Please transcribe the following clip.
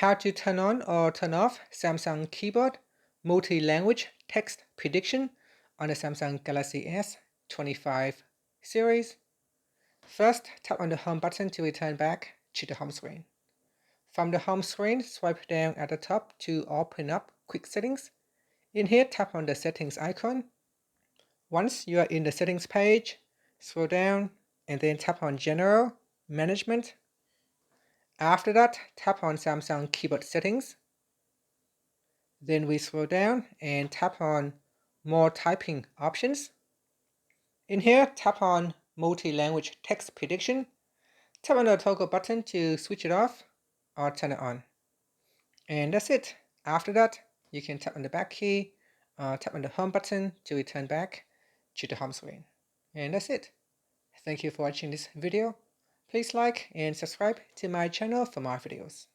How to turn on or turn off Samsung keyboard multi-language text prediction on the Samsung Galaxy S25 series. First, tap on the home button to return back to the home screen. From the home screen, swipe down at the top to open up quick settings. In here, tap on the settings icon. Once you are in the settings page, scroll down and then tap on General Management. After that, tap on Samsung keyboard settings. Then we scroll down and tap on More Typing options. In here, tap on Multi-Language Text Prediction. Tap on the toggle button to switch it off or turn it on. And that's it. After that, you can tap on the back key, tap on the home button to return back to the home screen. And that's it. Thank you for watching this video. Please like and subscribe to my channel for more videos.